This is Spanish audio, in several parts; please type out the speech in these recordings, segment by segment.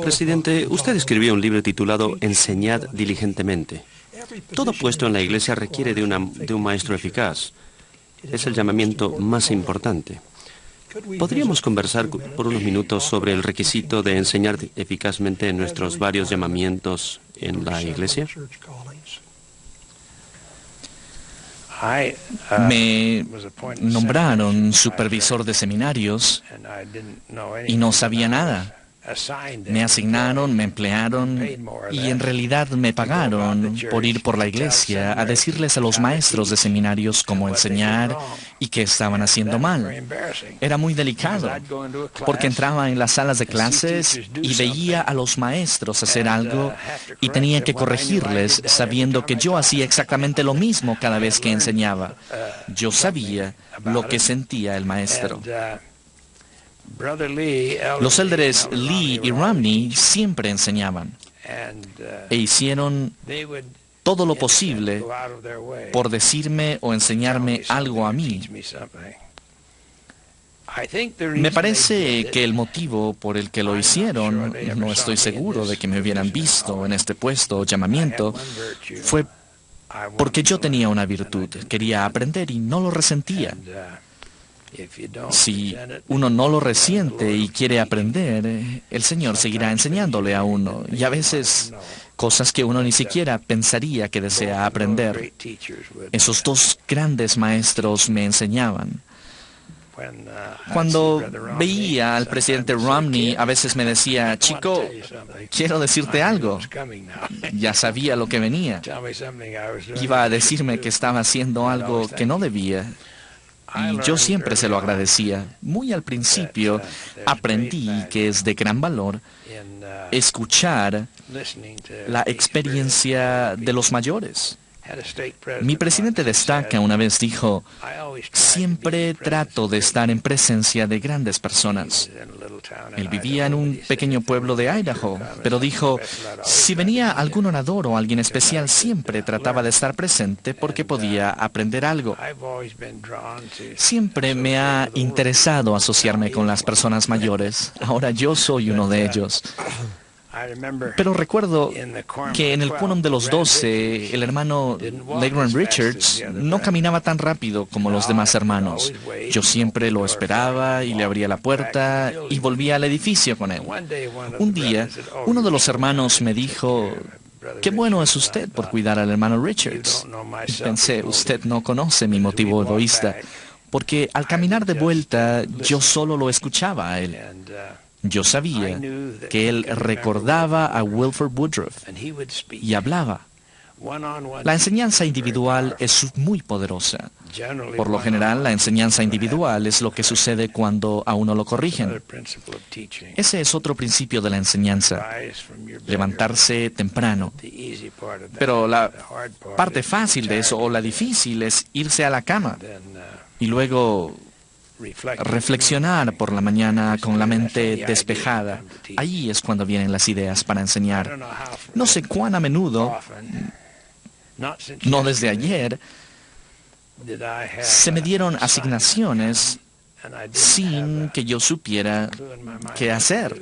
Presidente, usted escribió un libro titulado Enseñad diligentemente. Todo puesto en la Iglesia requiere de un maestro eficaz. Es el llamamiento más importante. ¿Podríamos conversar por unos minutos sobre el requisito de enseñar eficazmente en nuestros varios llamamientos en la Iglesia? Me nombraron supervisor de seminarios y no sabía nada. Me asignaron, me emplearon y en realidad me pagaron por ir por la iglesia a decirles a los maestros de seminarios cómo enseñar y qué estaban haciendo mal. Era muy delicado porque entraba en las salas de clases y veía a los maestros hacer algo y tenía que corregirles sabiendo que yo hacía exactamente lo mismo cada vez que enseñaba. Yo sabía lo que sentía el maestro. Los élderes Lee y Romney siempre enseñaban e hicieron todo lo posible por decirme o enseñarme algo a mí. Me parece que el motivo por el que lo hicieron, no estoy seguro de que me hubieran visto en este puesto o llamamiento, fue porque yo tenía una virtud, quería aprender y no lo resentía. Si uno no lo resiente y quiere aprender, el Señor seguirá enseñándole a uno, y a veces cosas que uno ni siquiera pensaría que desea aprender. Esos dos grandes maestros me enseñaban. Cuando veía al presidente Romney, a veces me decía, chico, quiero decirte algo. Ya sabía lo que venía. Iba a decirme que estaba haciendo algo que no debía. Y yo siempre se lo agradecía. Muy al principio aprendí que es de gran valor escuchar la experiencia de los mayores. Mi presidente de estaca una vez dijo, siempre trato de estar en presencia de grandes personas. Él vivía en un pequeño pueblo de Idaho, pero dijo, si venía algún orador o alguien especial, siempre trataba de estar presente porque podía aprender algo. Siempre me ha interesado asociarme con las personas mayores. Ahora yo soy uno de ellos. Pero recuerdo que en el Quórum de los 12, el hermano Legrand Richards no caminaba tan rápido como los demás hermanos. Yo siempre lo esperaba y le abría la puerta y volvía al edificio con él. Un día, uno de los hermanos me dijo, «Qué bueno es usted por cuidar al hermano Richards». Y pensé, usted no conoce mi motivo egoísta, porque al caminar de vuelta yo solo lo escuchaba a él. Yo sabía que él recordaba a Wilford Woodruff y hablaba. La enseñanza individual es muy poderosa. Por lo general, la enseñanza individual es lo que sucede cuando a uno lo corrigen. Ese es otro principio de la enseñanza, levantarse temprano. Pero la parte fácil de eso, o la difícil, es irse a la cama y luego reflexionar por la mañana con la mente despejada. Ahí es cuando vienen las ideas para enseñar. No sé cuán a menudo, no desde ayer, se me dieron asignaciones sin que yo supiera qué hacer.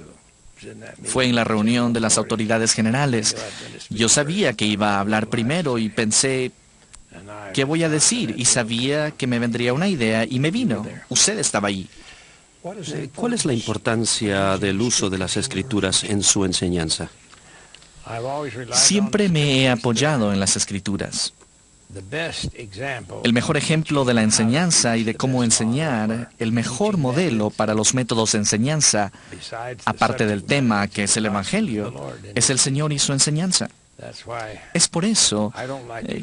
Fue en la reunión de las autoridades generales. Yo sabía que iba a hablar primero y pensé, ¿qué voy a decir? Y sabía que me vendría una idea y me vino. Usted estaba ahí. ¿Cuál es la importancia del uso de las Escrituras en su enseñanza? Siempre me he apoyado en las Escrituras. El mejor ejemplo de la enseñanza y de cómo enseñar, el mejor modelo para los métodos de enseñanza, aparte del tema que es el Evangelio, es el Señor y su enseñanza. Es por eso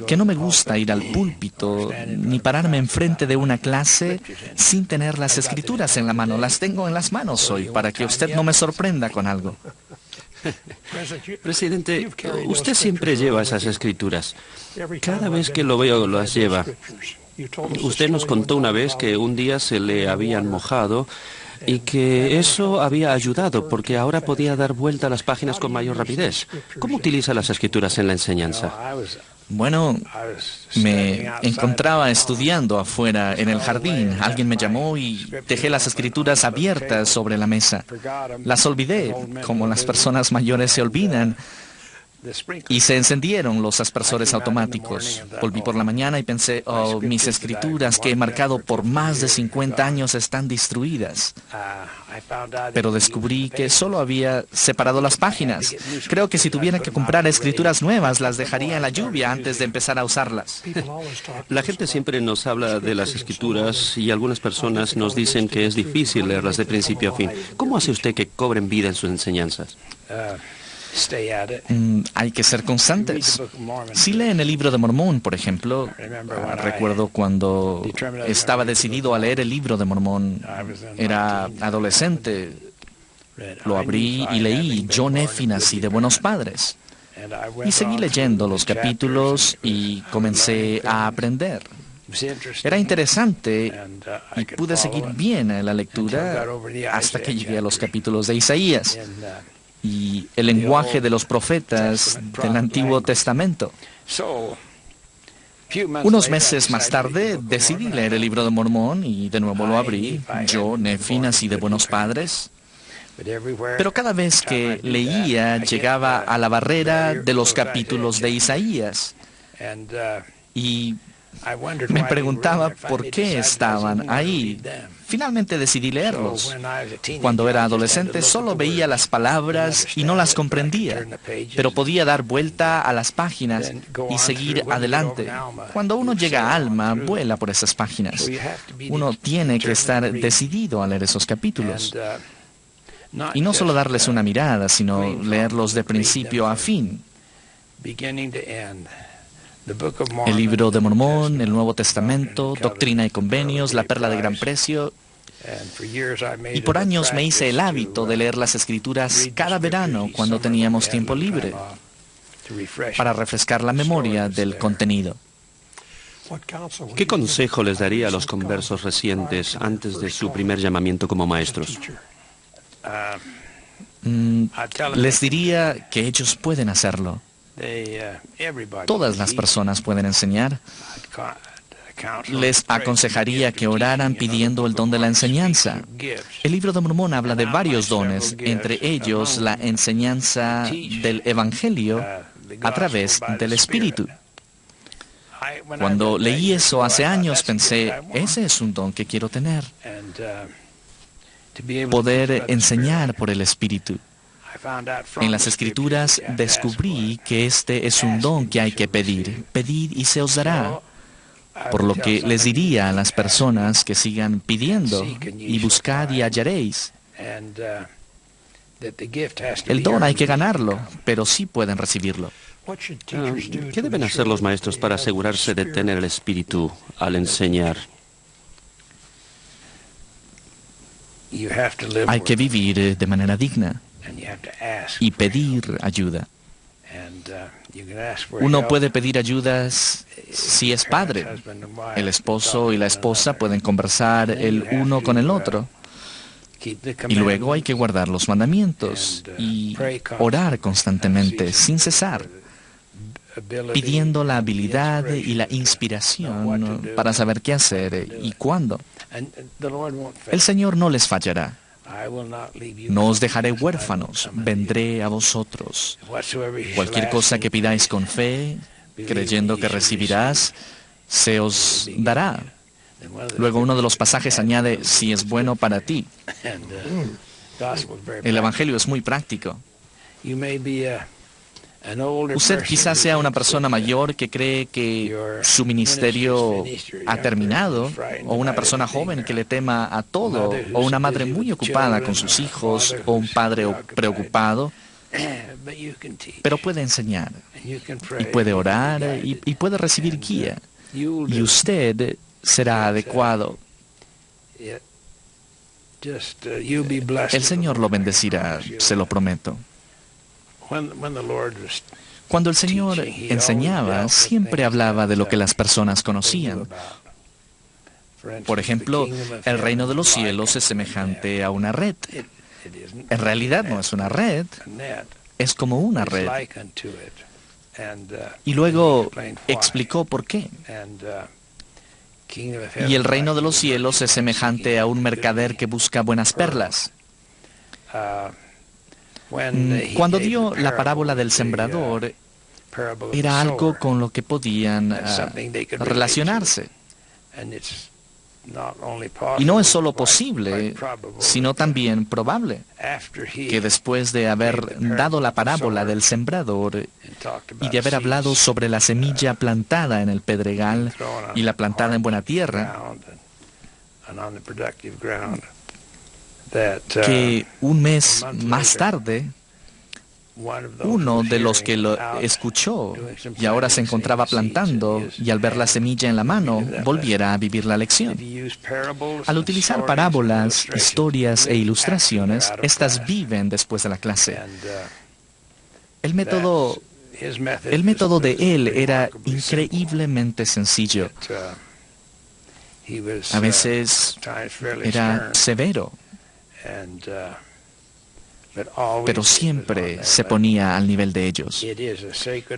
que no me gusta ir al púlpito ni pararme enfrente de una clase sin tener las Escrituras en la mano. Las tengo en las manos hoy para que usted no me sorprenda con algo. Presidente, usted siempre lleva esas Escrituras. Cada vez que lo veo las lleva. Usted nos contó una vez que un día se le habían mojado y que eso había ayudado porque ahora podía dar vuelta a las páginas con mayor rapidez. ¿Cómo utiliza las Escrituras en la enseñanza? Bueno, me encontraba estudiando afuera en el jardín. Alguien me llamó y dejé las escrituras abiertas sobre la mesa. Las olvidé, como las personas mayores se olvidan, y se encendieron los aspersores automáticos. Volví por la mañana y pensé, oh, mis escrituras que he marcado por más de 50 años están destruidas. Pero descubrí que solo había separado las páginas. Creo que si tuviera que comprar escrituras nuevas, las dejaría en la lluvia antes de empezar a usarlas. La gente siempre nos habla de las escrituras y algunas personas nos dicen que es difícil leerlas de principio a fin. ¿Cómo hace usted que cobren vida en sus enseñanzas? Hay que ser constantes. Si leen el libro de Mormón, por ejemplo, recuerdo cuando estaba decidido a leer el libro de Mormón, era adolescente, lo abrí y leí Yo, Nefi, nací de buenos padres. Y seguí leyendo los capítulos y comencé a aprender. Era interesante y pude seguir bien la lectura hasta que llegué a los capítulos de Isaías y el lenguaje de los profetas del Antiguo Testamento. Unos meses más tarde decidí leer el libro de Mormón y de nuevo lo abrí. Yo, Nefi, nací de buenos padres. Pero cada vez que leía llegaba a la barrera de los capítulos de Isaías y me preguntaba por qué estaban ahí. Finalmente decidí leerlos. Cuando era adolescente solo veía las palabras y no las comprendía, pero podía dar vuelta a las páginas y seguir adelante. Cuando uno llega a Alma, vuela por esas páginas. Uno tiene que estar decidido a leer esos capítulos. Y no solo darles una mirada, sino leerlos de principio a fin. El libro de Mormón, el Nuevo Testamento, Doctrina y Convenios, La Perla de Gran Precio. Y por años me hice el hábito de leer las Escrituras cada verano cuando teníamos tiempo libre, para refrescar la memoria del contenido. ¿Qué consejo les daría a los conversos recientes antes de su primer llamamiento como maestros? Les diría que ellos pueden hacerlo. Todas las personas pueden enseñar. Les aconsejaría que oraran pidiendo el don de la enseñanza. El libro de Mormón habla de varios dones, entre ellos la enseñanza del Evangelio a través del Espíritu. Cuando leí eso hace años pensé, ese es un don que quiero tener. Poder enseñar por el Espíritu. En las Escrituras descubrí que este es un don que hay que pedir. Pedid y se os dará. Por lo que les diría a las personas que sigan pidiendo y buscad y hallaréis. El don hay que ganarlo, pero sí pueden recibirlo. ¿Qué deben hacer los maestros para asegurarse de tener el Espíritu al enseñar? Hay que vivir de manera digna y pedir ayuda. Uno puede pedir ayuda si es padre. El esposo y la esposa pueden conversar el uno con el otro. Y luego hay que guardar los mandamientos y orar constantemente, sin cesar, pidiendo la habilidad y la inspiración para saber qué hacer y cuándo. El Señor no les fallará. No os dejaré huérfanos, vendré a vosotros. Cualquier cosa que pidáis con fe, creyendo que recibirás, se os dará. Luego uno de los pasajes añade, si es bueno para ti. El Evangelio es muy práctico. Usted quizás sea una persona mayor que cree que su ministerio ha terminado, o una persona joven que le tema a todo, o una madre muy ocupada con sus hijos, o un padre preocupado, pero puede enseñar, y puede orar, y puede recibir guía, y usted será adecuado. El Señor lo bendecirá, se lo prometo. Cuando el Señor enseñaba, siempre hablaba de lo que las personas conocían. Por ejemplo, el reino de los cielos es semejante a una red. En realidad no es una red, es como una red. Y luego explicó por qué. Y el reino de los cielos es semejante a un mercader que busca buenas perlas. Cuando dio la parábola del sembrador, era algo con lo que podían relacionarse. Y no es solo posible, sino también probable, que después de haber dado la parábola del sembrador y de haber hablado sobre la semilla plantada en el pedregal y la plantada en buena tierra, que un mes más tarde, uno de los que lo escuchó y ahora se encontraba plantando y al ver la semilla en la mano, volviera a vivir la lección. Al utilizar parábolas, historias e ilustraciones, estas viven después de la clase. El método de él era increíblemente sencillo. A veces era severo, pero siempre se ponía al nivel de ellos.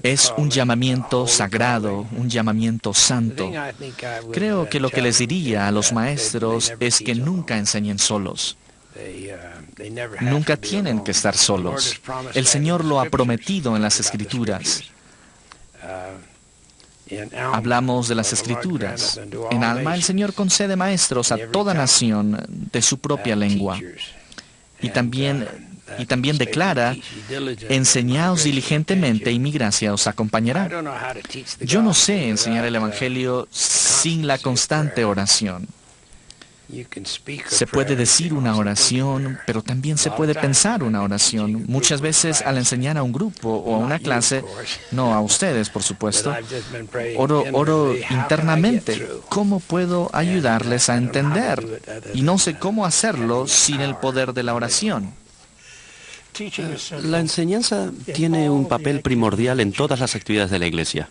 Es un llamamiento sagrado, un llamamiento santo. Creo que lo que les diría a los maestros es que nunca enseñen solos. Nunca tienen que estar solos. El Señor lo ha prometido en las Escrituras. Hablamos de las Escrituras. En Alma, el Señor concede maestros a toda nación de su propia lengua. Y también declara, enseñaos diligentemente y mi gracia os acompañará. Yo no sé enseñar el Evangelio sin la constante oración. Se puede decir una oración, pero también se puede pensar una oración. Muchas veces al enseñar a un grupo o a una clase, no a ustedes, por supuesto, oro internamente. ¿Cómo puedo ayudarles a entender? Y no sé cómo hacerlo sin el poder de la oración. La enseñanza tiene un papel primordial en todas las actividades de la Iglesia.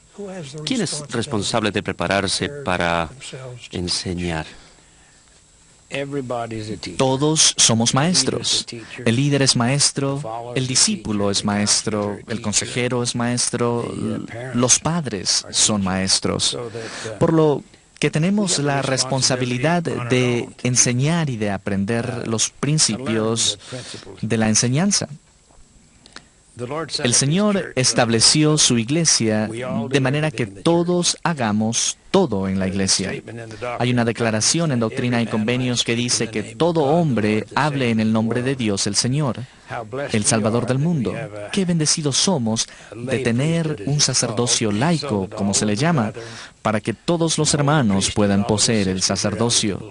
¿Quién es responsable de prepararse para enseñar? Todos somos maestros. El líder es maestro, el discípulo es maestro, el consejero es maestro, los padres son maestros. Por lo que tenemos la responsabilidad de enseñar y de aprender los principios de la enseñanza. El Señor estableció su iglesia de manera que todos hagamos todo en la iglesia. Hay una declaración en Doctrina y Convenios que dice que todo hombre hable en el nombre de Dios el Señor, el Salvador del mundo. Qué bendecidos somos de tener un sacerdocio laico, como se le llama, para que todos los hermanos puedan poseer el sacerdocio.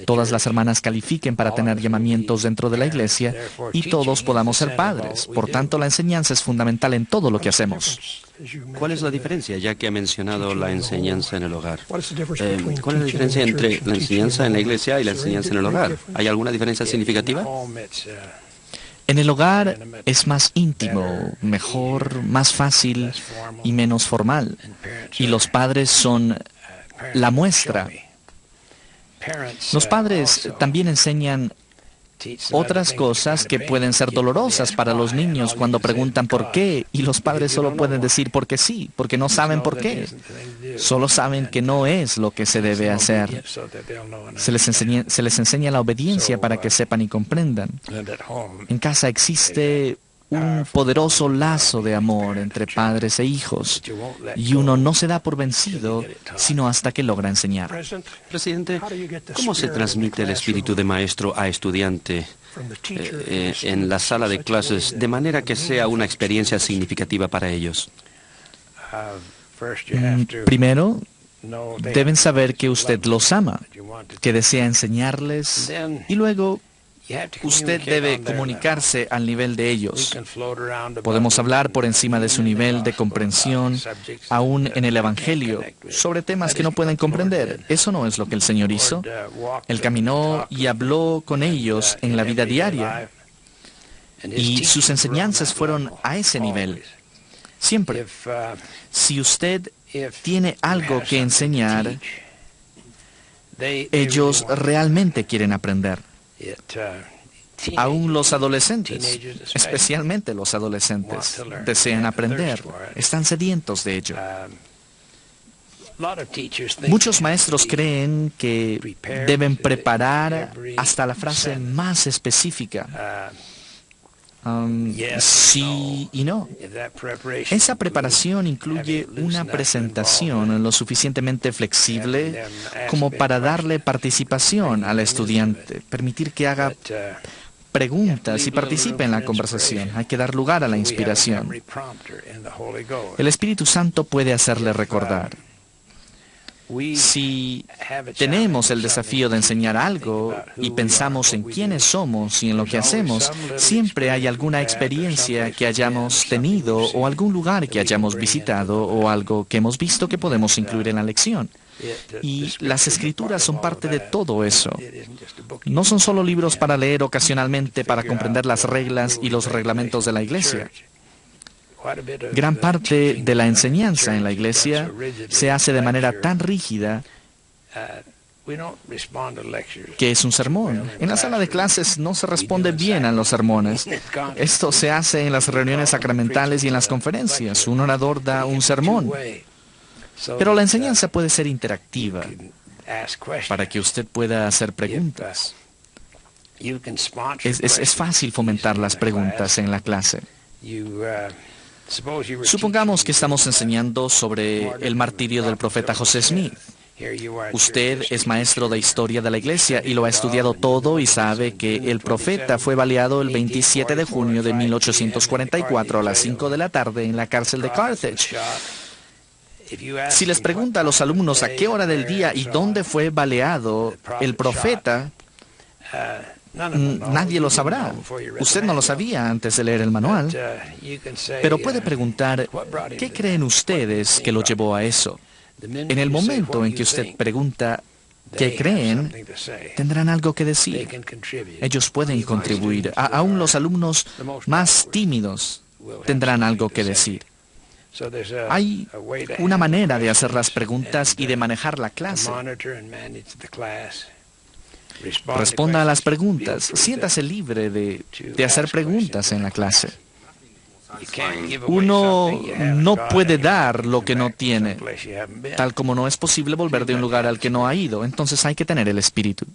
Todas las hermanas califiquen para tener llamamientos dentro de la iglesia y todos podamos ser padres. Por tanto, la enseñanza es fundamental en todo lo que hacemos. ¿Cuál es la diferencia, ya que ha mencionado la enseñanza en el hogar? ¿Cuál es la diferencia entre la enseñanza en la iglesia y la enseñanza en el hogar? ¿Hay alguna diferencia significativa? En el hogar es más íntimo, mejor, más fácil y menos formal. Y los padres son la muestra. Los padres también enseñan otras cosas que pueden ser dolorosas para los niños cuando preguntan por qué, y los padres solo pueden decir porque sí, porque no saben por qué. Solo saben que no es lo que se debe hacer. Se les enseña la obediencia para que sepan y comprendan. En casa existe un poderoso lazo de amor entre padres e hijos, y uno no se da por vencido sino hasta que logra enseñar. Presidente, ¿cómo se transmite el espíritu de maestro a estudiante en la sala de clases de manera que sea una experiencia significativa para ellos? Primero, deben saber que usted los ama, que desea enseñarles, y luego usted debe comunicarse al nivel de ellos. Podemos hablar por encima de su nivel de comprensión, aún en el Evangelio, sobre temas que no pueden comprender. Eso no es lo que el Señor hizo. Él caminó y habló con ellos en la vida diaria, y sus enseñanzas fueron a ese nivel. Siempre. Si usted tiene algo que enseñar, ellos realmente quieren aprender. Aún los adolescentes, especialmente los adolescentes, desean aprender, están sedientos de ello. Muchos maestros creen que deben preparar hasta la frase más específica. Sí y no. Esa preparación incluye una presentación lo suficientemente flexible como para darle participación al estudiante, permitir que haga preguntas y participe en la conversación. Hay que dar lugar a la inspiración. El Espíritu Santo puede hacerle recordar. Si tenemos el desafío de enseñar algo y pensamos en quiénes somos y en lo que hacemos, siempre hay alguna experiencia que hayamos tenido o algún lugar que hayamos visitado o algo que hemos visto que podemos incluir en la lección. Y las Escrituras son parte de todo eso. No son solo libros para leer ocasionalmente para comprender las reglas y los reglamentos de la iglesia. Gran parte de la enseñanza en la iglesia se hace de manera tan rígida que es un sermón. En la sala de clases no se responde bien a los sermones. Esto se hace en las reuniones sacramentales y en las conferencias. Un orador da un sermón. Pero la enseñanza puede ser interactiva para que usted pueda hacer preguntas. Es fácil fomentar las preguntas en la clase. Supongamos que estamos enseñando sobre el martirio del profeta José Smith. Usted es maestro de historia de la iglesia y lo ha estudiado todo y sabe que el profeta fue baleado el 27 de junio de 1844 a las 5 de la tarde en la cárcel de Carthage. Si les pregunta a los alumnos a qué hora del día y dónde fue baleado el profeta, nadie lo sabrá. Usted no lo sabía antes de leer el manual. Pero puede preguntar, ¿qué creen ustedes que lo llevó a eso? En el momento en que usted pregunta, ¿qué creen?, tendrán algo que decir. Ellos pueden contribuir. Aún los alumnos más tímidos tendrán algo que decir. Hay una manera de hacer las preguntas y de manejar la clase. Responda a las preguntas. Siéntase libre de hacer preguntas en la clase. Uno no puede dar lo que no tiene, tal como no es posible volver de un lugar al que no ha ido. Entonces hay que tener el espíritu.